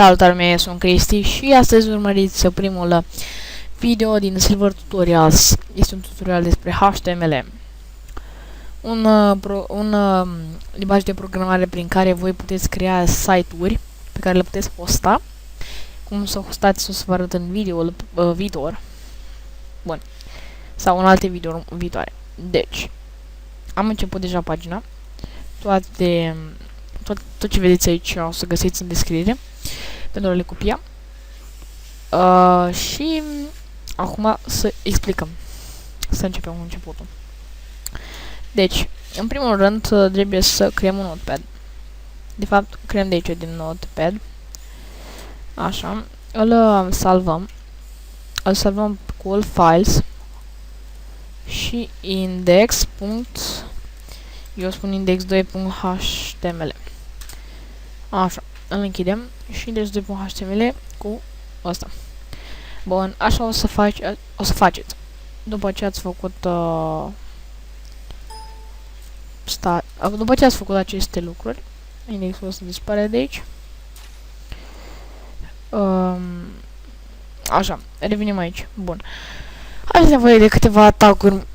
Salutare mea, sunt Cristi și astăzi urmăriți primul video din Silver Tutorials. Este un tutorial despre HTML. Un limbaj de programare prin care voi puteți crea site-uri pe care le puteți posta. Cum să hostați o să vă arăt în videoul viitor. Bun. Sau în alte video viitoare. Deci, am început deja pagina. Tot ce vedeți aici o să găsiți în descriere pentru a le copia. Și acum să explicăm. Să începem cu începutul. Deci, în primul rând trebuie să creăm un notepad. De fapt, creăm de aici din notepad. Așa. Îl salvăm. Îl salvăm cu all files și index. Eu spun index2.html. Așa, îl închidem și index2.html cu ăsta. Bun, așa o să faceți. După ce ați făcut după ce ați făcut aceste lucruri, indexul ăsta dispare de aici. Așa, revenim aici. Bun. Aveți nevoie de câteva tag-uri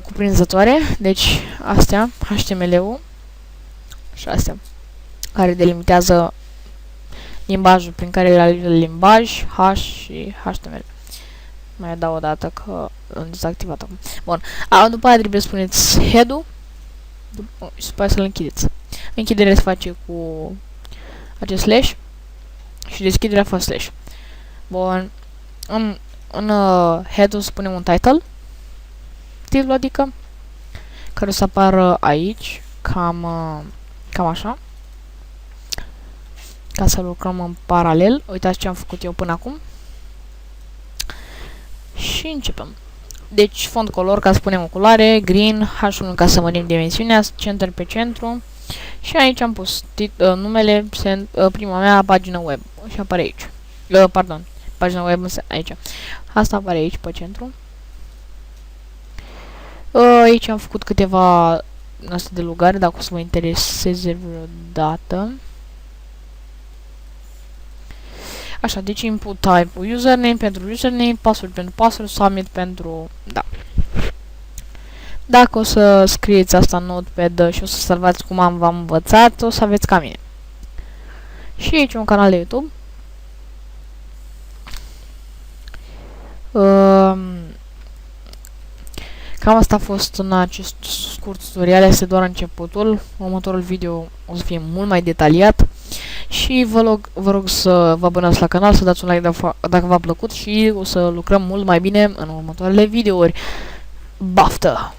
cuprinzătoare, deci astea, HTML-ul și astea, care delimitează limbajul prin care realiză limbaj, H și HTML. Mai dau o dată că am dezactivat acum. Bun. După aia trebuie să puneți head-ul și după aia să-l închideți. Închiderea se face cu acest slash și deschiderea fără slash. Bun. În head-ul să punem un titlul, adică, care o să apară aici, cam așa, ca să lucrăm în paralel. Uitați ce am făcut eu până acum. Și începem. Deci, font color, ca să punem o culoare, green, H1 ca să mărim dimensiunea, center pe centru. Și aici am pus numele, prima mea pagină web. Și apare aici. Pardon, pagina web aici. Asta apare aici pe centru. Aici am făcut câteva astea de lugare, dacă o să vă intereseze vreodată. Așa, deci input type username pentru username, password pentru password, submit pentru... Da. Dacă o să scrieți asta în notepad și o să salvați cum v-am învățat, o să aveți ca mine. Și aici un canal de YouTube. Cam asta a fost în acest scurt tutorial, este doar începutul. Următorul video o să fie mult mai detaliat. Și vă rog să vă abonați la canal, să dați un like dacă v-a plăcut și o să lucrăm mult mai bine în următoarele videouri. Baftă!